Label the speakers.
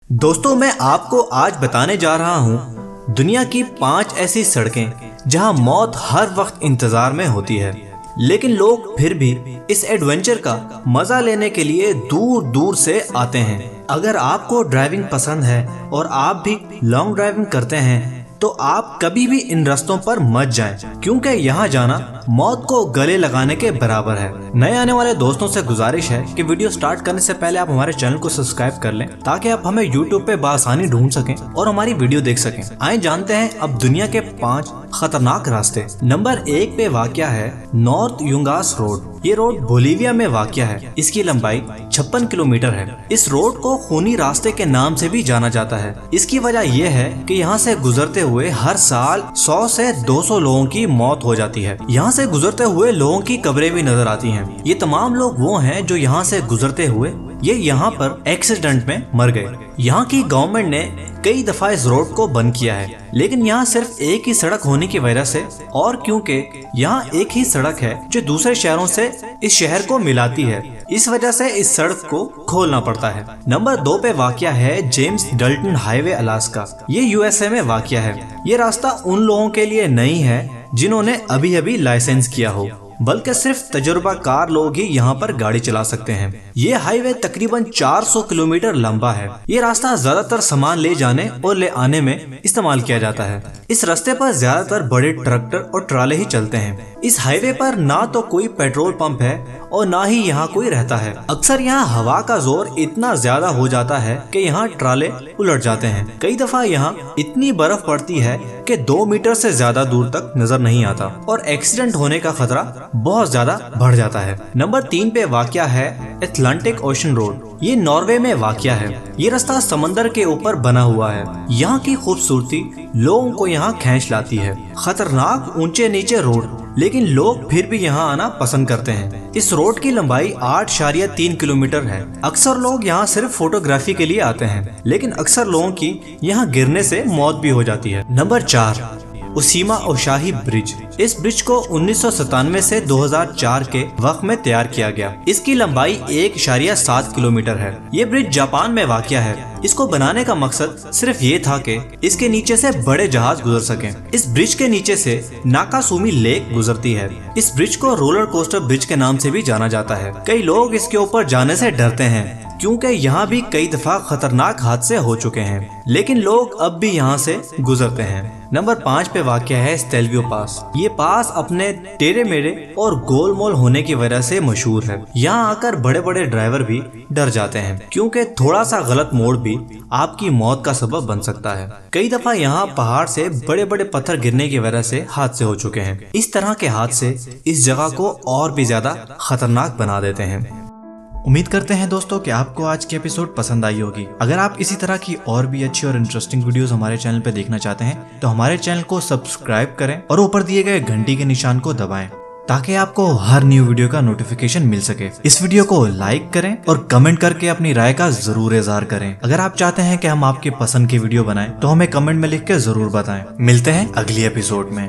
Speaker 1: दोस्तों मैं आपको आज बताने जा रहा हूँ दुनिया की 5 ऐसी सड़कें जहाँ मौत हर वक्त इंतजार में होती है, लेकिन लोग फिर भी इस एडवेंचर का मजा लेने के लिए दूर दूर से आते हैं। अगर आपको ड्राइविंग पसंद है और आप भी लॉन्ग ड्राइविंग करते हैं तो आप कभी भी इन रास्तों पर मत जाएं, क्योंकि यहाँ जाना मौत को गले लगाने के बराबर है। नए आने वाले दोस्तों से गुजारिश है कि वीडियो स्टार्ट करने से पहले आप हमारे चैनल को सब्सक्राइब कर लें ताकि आप हमें यूट्यूब पे बआसानी ढूंढ सकें और हमारी वीडियो देख सकें। आइए जानते हैं अब दुनिया के 5 खतरनाक रास्ते। नंबर 1 पे वाक़या है नॉर्थ यूंगास रोड। ये रोड बोलीविया में वाक़या है। इसकी लंबाई 56 किलोमीटर है। इस रोड को खूनी रास्ते के नाम से भी जाना जाता है। इसकी वजह यह है कि यहाँ से गुजरते हुए हर साल 100 से 200 लोगों की मौत हो जाती है। यहाँ से गुजरते हुए लोगों की कब्रें भी नजर आती हैं। ये तमाम लोग वो हैं जो यहाँ से गुजरते हुए ये यहाँ पर एक्सीडेंट में मर गए। यहाँ की गवर्नमेंट ने कई दफा इस रोड को बंद किया है, लेकिन यहाँ सिर्फ एक ही सड़क होने की वजह से और क्योंकि यहाँ एक ही सड़क है जो दूसरे शहरों से इस शहर को मिलाती है, इस वजह से इस सड़क को खोलना पड़ता है। नंबर 2 पे वाक़या है जेम्स डल्टन हाईवे अलास्का। ये यूएसए में वाक़या है। ये रास्ता उन लोगों के लिए नहीं है जिन्होंने अभी अभी लाइसेंस किया हो, बल्कि सिर्फ तजुर्बाकार लोग ही यहाँ पर गाड़ी चला सकते हैं। ये हाईवे तकरीबन 400 किलोमीटर लंबा है। ये रास्ता ज्यादातर सामान ले जाने और ले आने में इस्तेमाल किया जाता है। इस रास्ते पर ज्यादातर बड़े ट्रैक्टर और ट्राले ही चलते हैं। इस हाईवे पर ना तो कोई पेट्रोल पंप है और ना ही यहाँ कोई रहता है। अक्सर यहाँ हवा का जोर इतना ज्यादा हो जाता है कि यहाँ ट्राले उलट जाते हैं। कई दफा यहाँ इतनी बर्फ पड़ती है कि 2 मीटर से ज्यादा दूर तक नजर नहीं आता और एक्सीडेंट होने का खतरा बहुत ज्यादा बढ़ जाता है। नंबर 3 पे वाक़या है अटलांटिक ओशन रोड। ये नॉर्वे में वाक़या है। ये रास्ता समंदर के ऊपर बना हुआ है। यहाँ की खूबसूरती लोगों को यहाँ खींच लाती है। खतरनाक ऊंचे नीचे रोड, लेकिन लोग फिर भी यहाँ आना पसंद करते हैं। इस रोड की लंबाई 8.3 किलोमीटर है। अक्सर लोग यहाँ सिर्फ फोटोग्राफी के लिए आते हैं, लेकिन अक्सर लोगों की यहाँ गिरने से मौत भी हो जाती है। Number 4 Eshima Ohashi bridge. इस ब्रिज को 1997 से 2004 के वक्त में तैयार किया गया। इसकी लंबाई 1.7 किलोमीटर है। ये ब्रिज जापान में वाक़या है। इसको बनाने का मकसद सिर्फ ये था कि इसके नीचे से बड़े जहाज गुजर सकें। इस ब्रिज के नीचे से नाकासुमी लेक गुजरती है। इस ब्रिज को रोलर कोस्टर ब्रिज के नाम से भी जाना जाता है। कई लोग इसके ऊपर जाने से डरते हैं क्योंकि यहाँ भी कई दफा खतरनाक हादसे हो चुके हैं, लेकिन लोग अब भी यहाँ से गुजरते हैं। नंबर 5 पे वाक़या है स्टेल्वियो पास। ये पास अपने टेढ़े मेढ़े और गोलमोल होने की वजह से मशहूर है। यहाँ आकर बड़े बड़े ड्राइवर भी डर जाते हैं क्योंकि थोड़ा सा गलत मोड़ भी आपकी मौत का सबब बन सकता है। कई दफा यहाँ पहाड़ से बड़े बड़े पत्थर गिरने की वजह से हादसे हो चुके हैं। इस तरह के हादसे इस जगह को और भी ज्यादा खतरनाक बना देते हैं। उम्मीद करते हैं दोस्तों कि आपको आज की एपिसोड पसंद आई होगी। अगर आप इसी तरह की और भी अच्छी और इंटरेस्टिंग वीडियोस हमारे चैनल पे देखना चाहते हैं तो हमारे चैनल को सब्सक्राइब करें और ऊपर दिए गए घंटी के निशान को दबाएं ताकि आपको हर न्यू वीडियो का नोटिफिकेशन मिल सके। इस वीडियो को लाइक करें और कमेंट करके अपनी राय का जरूर इजहार करें। अगर आप चाहते हैं कि हम आपके पसंद की वीडियो बनाएं तो हमें कमेंट में लिख के जरूर बताएं। मिलते हैं अगली एपिसोड में।